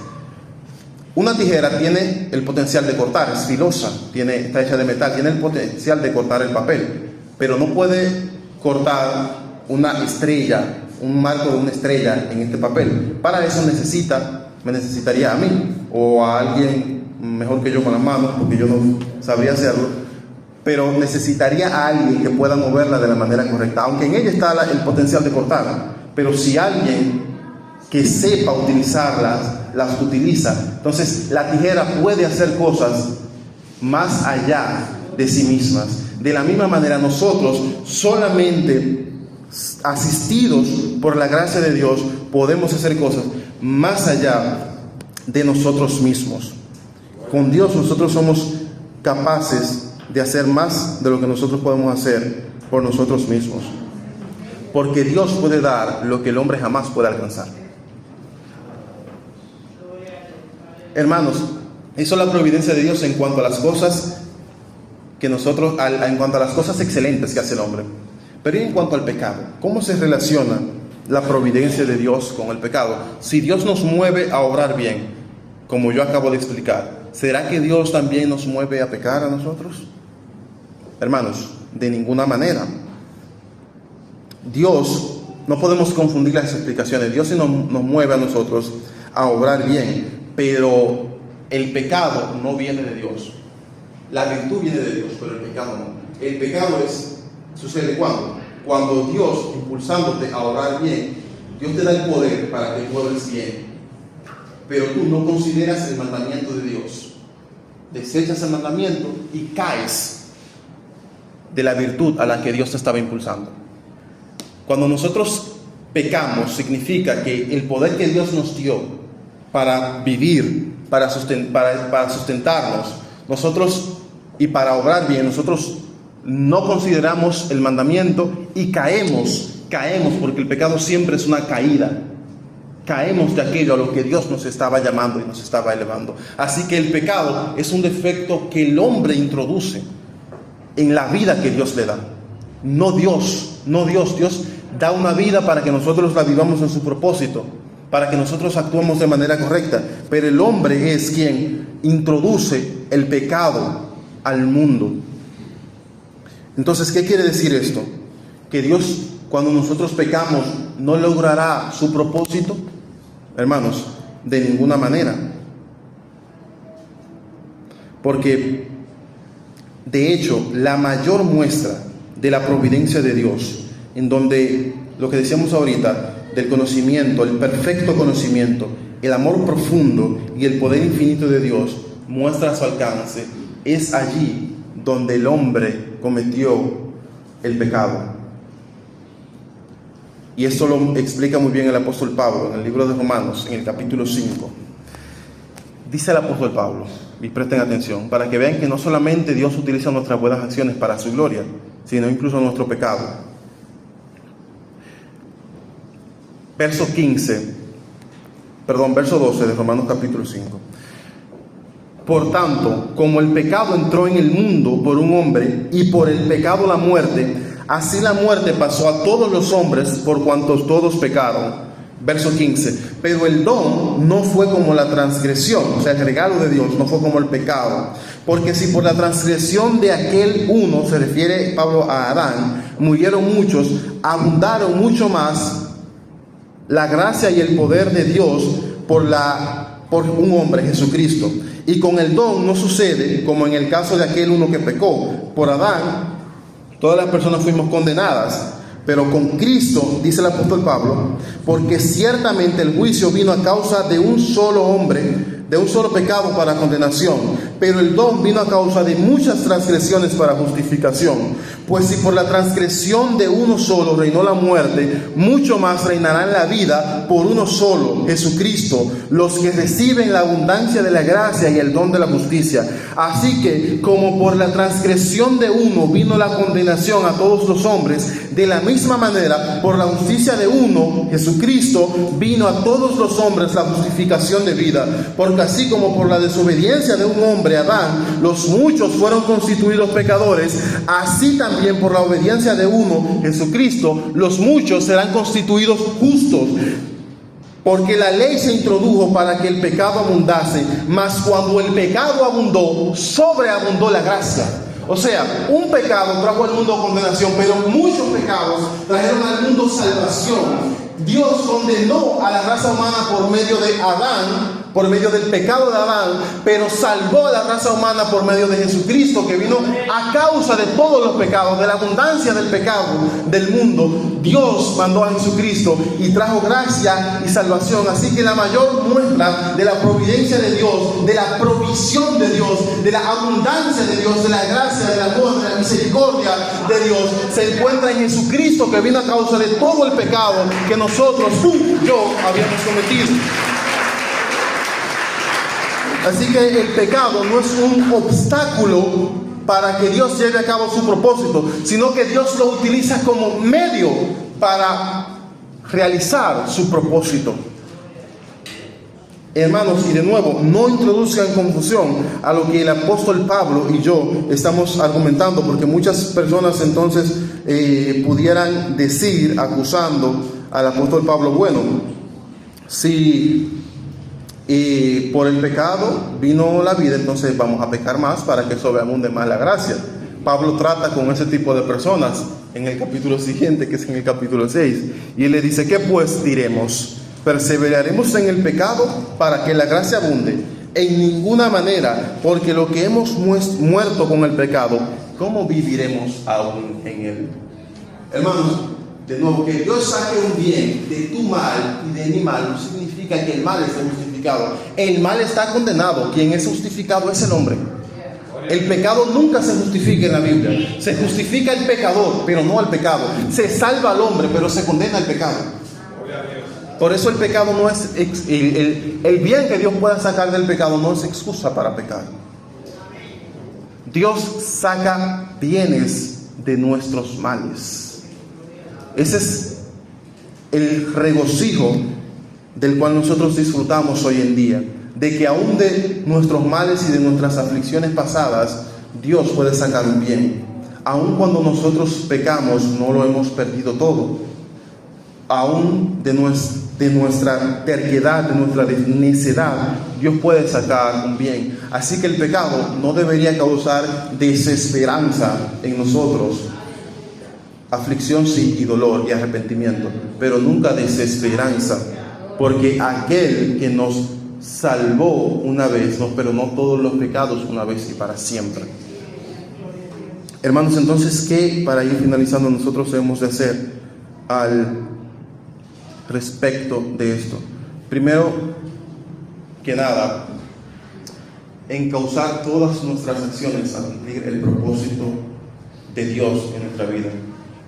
S1: Una tijera tiene el potencial de cortar, es filosa, está hecha de metal, tiene el potencial de cortar el papel, pero no puede cortar una estrella, un marco de una estrella en este papel. Para eso me necesitaría a mí o a alguien mejor que yo con las manos, porque yo no sabría hacerlo, pero necesitaría a alguien que pueda moverla de la manera correcta, aunque en ella está el potencial de cortarla. Pero si alguien que sepa utilizarlas, las utiliza, entonces la tijera puede hacer cosas más allá de sí mismas. De la misma manera, nosotros, solamente asistidos por la gracia de Dios, podemos hacer cosas más allá de nosotros mismos. Con Dios nosotros somos capaces de hacer más de lo que nosotros podemos hacer por nosotros mismos, porque Dios puede dar lo que el hombre jamás puede alcanzar. Hermanos, eso es la providencia de Dios en cuanto a las cosas que nosotros, en cuanto a las cosas excelentes que hace el hombre. Pero en cuanto al pecado, ¿cómo se relaciona la providencia de Dios con el pecado? Si Dios nos mueve a obrar bien, como yo acabo de explicar, ¿será que Dios también nos mueve a pecar a nosotros? Hermanos, de ninguna manera. Dios, no podemos confundir las explicaciones. Dios sí nos mueve a nosotros a obrar bien, pero el pecado no viene de Dios. La virtud viene de Dios, pero el pecado no. El pecado sucede cuando Dios, impulsándote a obrar bien, Dios te da el poder para que tú obres bien, pero tú no consideras el mandamiento de Dios, desechas el mandamiento y caes de la virtud a la que Dios te estaba impulsando. Cuando nosotros pecamos, significa que el poder que Dios nos dio para vivir, para sustentarnos, nosotros, y para obrar bien, nosotros no consideramos el mandamiento y caemos porque el pecado siempre es una caída. Caemos de aquello a lo que Dios nos estaba llamando y nos estaba elevando. Así que el pecado es un defecto que el hombre introduce en la vida que Dios le da. No Dios. Dios da una vida para que nosotros la vivamos en su propósito, para que nosotros actuemos de manera correcta. Pero el hombre es quien introduce el pecado al mundo. Entonces, ¿qué quiere decir esto? Que Dios, cuando nosotros pecamos, no logrará su propósito. Hermanos, de ninguna manera. Porque, de hecho, la mayor muestra de la providencia de Dios, en donde lo que decíamos ahorita, del conocimiento, el perfecto conocimiento, el amor profundo y el poder infinito de Dios muestra su alcance, es allí donde el hombre cometió el pecado. Y esto lo explica muy bien el apóstol Pablo en el libro de Romanos, en el capítulo 5. Dice el apóstol Pablo, y presten atención, para que vean que no solamente Dios utiliza nuestras buenas acciones para su gloria, sino incluso nuestro pecado. Verso 12 de Romanos capítulo 5. Por tanto, como el pecado entró en el mundo por un hombre, y por el pecado la muerte, Así la muerte pasó a todos los hombres por cuantos todos pecaron. Verso 15, pero el don no fue como la transgresión, o sea, el regalo de Dios no fue como el pecado. Porque si por la transgresión de aquel uno, se refiere Pablo a Adán, murieron muchos, abundaron mucho más la gracia y el poder de Dios por un hombre, Jesucristo. Y con el don no sucede como en el caso de aquel uno que pecó. Por Adán, todas las personas fuimos condenadas. Pero con Cristo, dice el apóstol Pablo, porque ciertamente el juicio vino a causa de un solo hombre, de un solo pecado para condenación, pero el don vino a causa de muchas transgresiones para justificación. Pues si por la transgresión de uno solo reinó la muerte, mucho más reinará en la vida por uno solo, Jesucristo, los que reciben la abundancia de la gracia y el don de la justicia. Así que, como por la transgresión de uno vino la condenación a todos los hombres, de la misma manera, por la justicia de uno, Jesucristo, vino a todos los hombres la justificación de vida. Porque así como por la desobediencia de un hombre, Adán, los muchos fueron constituidos pecadores, así también por la obediencia de uno, Jesucristo, los muchos serán constituidos justos. Porque la ley se introdujo para que el pecado abundase, mas cuando el pecado abundó, sobreabundó la gracia. O sea, un pecado trajo al mundo condenación, pero muchos pecados trajeron al mundo salvación. Dios condenó a la raza humana por medio de Adán, por medio del pecado de Adán, pero salvó a la raza humana por medio de Jesucristo, que vino a causa de todos los pecados, de la abundancia del pecado del mundo. Dios mandó a Jesucristo y trajo gracia y salvación. Así que la mayor muestra de la providencia de Dios, de la provisión de Dios, de la abundancia de Dios, de la gracia, del amor, de la misericordia de Dios, se encuentra en Jesucristo, que vino a causa de todo el pecado que nosotros, tú y yo, habíamos cometido. Así que el pecado no es un obstáculo para que Dios lleve a cabo su propósito, sino que Dios lo utiliza como medio para realizar su propósito. Hermanos, y de nuevo, no introduzcan confusión a lo que el apóstol Pablo y yo estamos argumentando, porque muchas personas entonces pudieran decir, acusando al apóstol Pablo, bueno, si por el pecado vino la vida, entonces vamos a pecar más para que sobreabunde más la gracia. Pablo trata con ese tipo de personas en el capítulo siguiente, que es en el capítulo 6, y él le dice, ¿qué pues diremos? ¿Perseveraremos en el pecado para que la gracia abunde? En ninguna manera, porque lo que hemos muerto con el pecado, ¿cómo viviremos aún en él? Hermanos, de nuevo, que Dios saque un bien de tu mal y de mi mal no significa que el mal esté justificado. El mal está condenado. Quien es justificado es el hombre. El pecado nunca se justifica en la Biblia. Se justifica el pecador, pero no al pecado. Se salva al hombre, pero se condena al pecado. Por eso el pecado no es el bien que Dios pueda sacar del pecado no es excusa para pecar. Dios saca bienes de nuestros males. Ese es el regocijo del cual nosotros disfrutamos hoy en día, de que aún de nuestros males y de nuestras aflicciones pasadas, Dios puede sacar un bien. Aún cuando nosotros pecamos, no lo hemos perdido todo. Aún de nuestra terquedad, de nuestra necedad, Dios puede sacar un bien. Así que el pecado no debería causar desesperanza en nosotros. Aflicción sí, y dolor y arrepentimiento, pero nunca desesperanza, porque aquel que nos salvó una vez nos perdonó todos los pecados una vez y para siempre. Hermanos, entonces, ¿qué, para ir finalizando, nosotros debemos de hacer al respecto de esto? Primero que nada, encauzar todas nuestras acciones a cumplir el propósito de Dios en nuestra vida.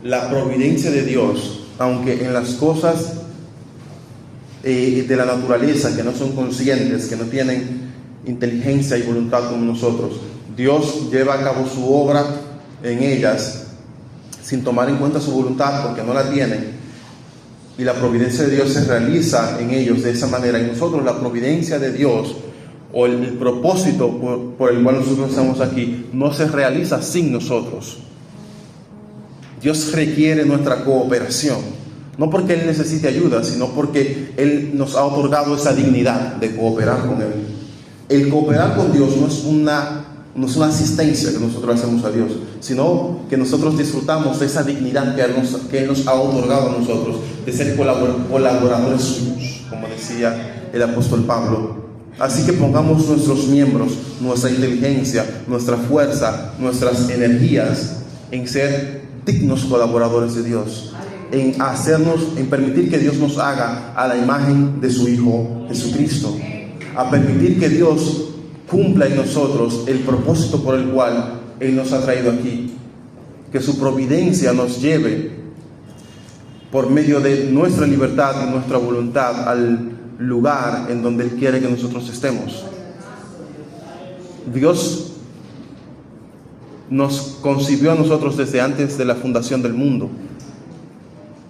S1: La providencia de Dios, aunque en las cosas de la naturaleza que no son conscientes, que no tienen inteligencia y voluntad como nosotros, Dios lleva a cabo su obra en ellas sin tomar en cuenta su voluntad, porque no la tienen, y la providencia de Dios se realiza en ellos de esa manera. En nosotros la providencia de Dios, o el propósito por el cual nosotros estamos aquí, no se realiza sin nosotros. Dios requiere nuestra cooperación. No porque Él necesite ayuda, sino porque Él nos ha otorgado esa dignidad de cooperar con Él. El cooperar con Dios no es una asistencia que nosotros hacemos a Dios, sino que nosotros disfrutamos de esa dignidad que Él nos ha otorgado a nosotros, de ser colaboradores suyos, como decía el apóstol Pablo. Así que pongamos nuestros miembros, nuestra inteligencia, nuestra fuerza, nuestras energías en ser dignos colaboradores de Dios, en permitir que Dios nos haga a la imagen de su Hijo Jesucristo, a permitir que Dios cumpla en nosotros el propósito por el cual Él nos ha traído aquí, que su providencia nos lleve por medio de nuestra libertad y nuestra voluntad al lugar en donde Él quiere que nosotros estemos. Dios nos concibió a nosotros desde antes de la fundación del mundo,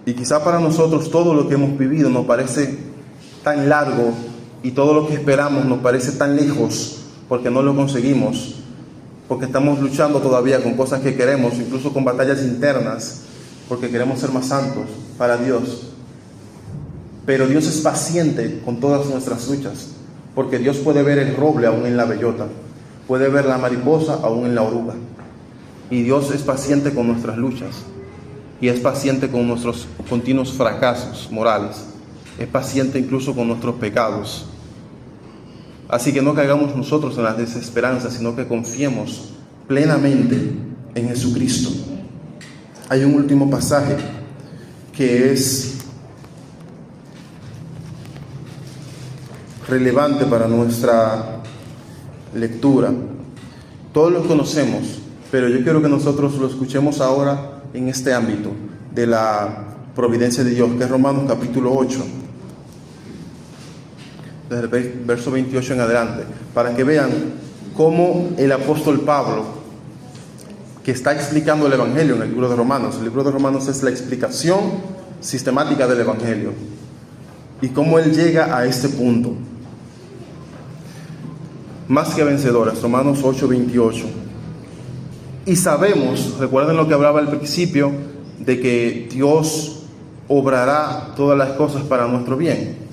S1: y quizá para nosotros todo lo que hemos vivido nos parece tan largo y todo lo que esperamos nos parece tan lejos, porque no lo conseguimos, porque estamos luchando todavía con cosas que queremos, incluso con batallas internas, porque queremos ser más santos para Dios. Pero Dios es paciente con todas nuestras luchas, porque Dios puede ver el roble aún en la bellota, puede ver la mariposa aún en la oruga. Y Dios es paciente con nuestras luchas, y es paciente con nuestros continuos fracasos morales, es paciente incluso con nuestros pecados. Así que no caigamos nosotros en la desesperanza, sino que confiemos plenamente en Jesucristo. Hay un último pasaje que es relevante para nuestra lectura. Todos lo conocemos, pero yo quiero que nosotros lo escuchemos ahora en este ámbito de la providencia de Dios, que es Romanos capítulo 8, desde el verso 28 en adelante, para que vean cómo el apóstol Pablo, que está explicando el Evangelio en el libro de Romanos es la explicación sistemática del Evangelio, y cómo él llega a este punto. Más que vencedores, Romanos 8:28. Y sabemos, recuerden lo que hablaba al principio, de que Dios obrará todas las cosas para nuestro bien.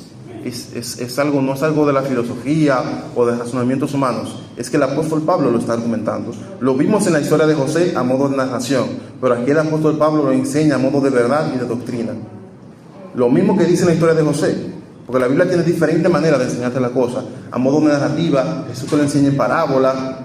S1: Es algo, no es algo de la filosofía o de razonamientos humanos, es que el apóstol Pablo lo está argumentando. Lo vimos en la historia de José a modo de narración, pero aquí el apóstol Pablo lo enseña a modo de verdad y de doctrina. Lo mismo que dice en la historia de José, porque la Biblia tiene diferentes maneras de enseñarte la cosa, a modo de narrativa. Jesús te lo enseña en parábola,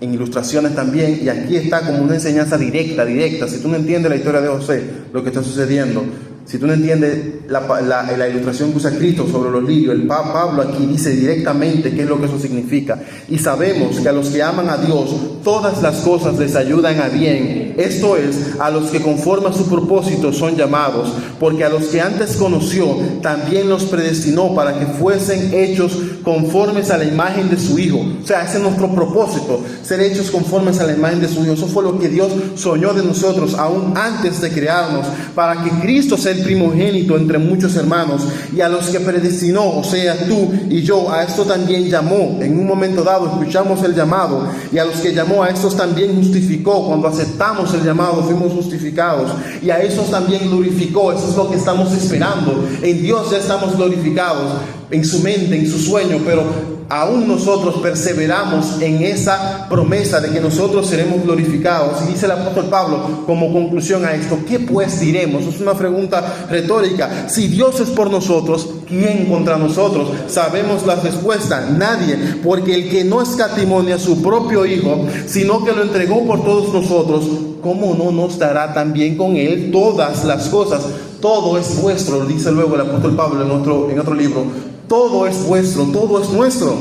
S1: en ilustraciones también, y aquí está como una enseñanza directa. Si tú no entiendes la historia de José, lo que está sucediendo, si tú no entiendes la ilustración que usa Cristo sobre los lirios, Pablo aquí dice directamente qué es lo que eso significa. Y sabemos que a los que aman a Dios, todas las cosas les ayudan a bien. Esto es, a los que conforme a su propósito son llamados, porque a los que antes conoció, también los predestinó para que fuesen hechos conformes a la imagen de su Hijo. O sea, ese es nuestro propósito, ser hechos conformes a la imagen de su Hijo. Eso fue lo que Dios soñó de nosotros aún antes de crearnos, para que Cristo sea el primogénito entre muchos hermanos. Y a los que predestinó, o sea, tú y yo, a esto también llamó. En un momento dado escuchamos el llamado, y a los que llamó, a estos también justificó. Cuando aceptamos el llamado, fuimos justificados, y a esos también glorificó. Eso es lo que estamos esperando. En Dios ya estamos glorificados, en su mente, en su sueño, pero aún nosotros perseveramos en esa promesa de que nosotros seremos glorificados. Y dice el apóstol Pablo como conclusión a esto: ¿qué pues diremos? Es una pregunta retórica. Si Dios es por nosotros, ¿quién contra nosotros? Sabemos la respuesta: nadie, porque el que no escatimó a su propio Hijo, sino que lo entregó por todos nosotros, ¿cómo no nos dará también con él todas las cosas? Todo es vuestro, dice luego el apóstol Pablo en otro libro. Todo es vuestro, todo es nuestro.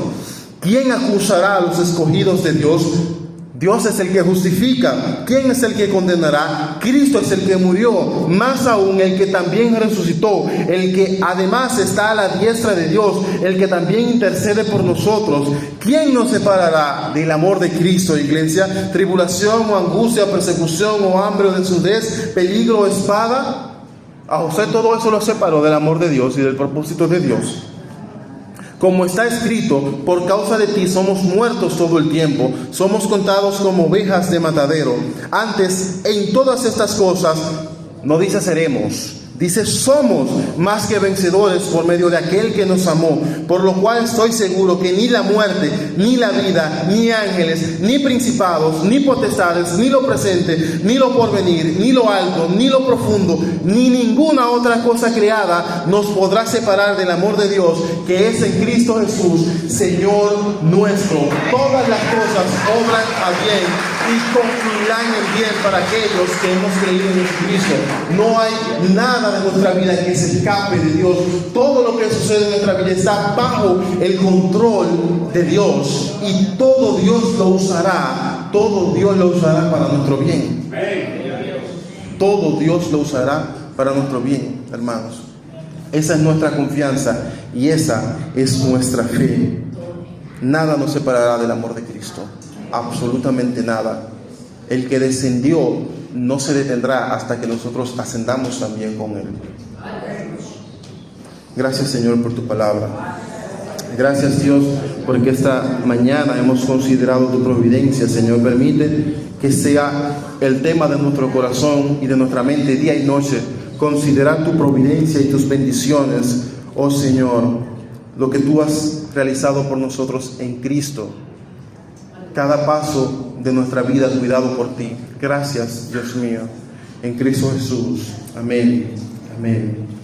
S1: ¿Quién acusará a los escogidos de Dios? Dios es el que justifica. ¿Quién es el que condenará? Cristo es el que murió, más aún el que también resucitó, el que además está a la diestra de Dios, el que también intercede por nosotros. ¿Quién nos separará del amor de Cristo, iglesia? ¿Tribulación o angustia, persecución o hambre o desnudez, peligro o espada? A José todo eso lo separó del amor de Dios y del propósito de Dios. Como está escrito, por causa de ti somos muertos todo el tiempo, somos contados como ovejas de matadero. Antes, en todas estas cosas, no dice seremos, dice somos más que vencedores por medio de aquel que nos amó, por lo cual estoy seguro que ni la muerte, ni la vida, ni ángeles, ni principados, ni potestades, ni lo presente, ni lo porvenir, ni lo alto, ni lo profundo, ni ninguna otra cosa creada nos podrá separar del amor de Dios que es en Cristo Jesús, Señor nuestro. Todas las cosas obran a bien y concluirán en bien para aquellos que hemos creído en Jesucristo. No hay nada de nuestra vida que se escape de Dios. Todo lo que sucede en nuestra vida está bajo el control de Dios, y todo Dios lo usará para nuestro bien. Todo Dios lo usará para nuestro bien, hermanos. Esa es nuestra confianza y esa es nuestra fe. Nada nos separará del amor de Cristo, absolutamente nada. El que descendió no se detendrá hasta que nosotros ascendamos también con Él. Gracias, Señor, por tu palabra. Gracias, Dios, porque esta mañana hemos considerado tu providencia. Señor, permite que sea el tema de nuestro corazón y de nuestra mente día y noche, considerar tu providencia y tus bendiciones, oh Señor, lo que tú has realizado por nosotros en Cristo. Cada paso de nuestra vida cuidado por ti. Gracias, Dios mío, en Cristo Jesús. Amén. Amén.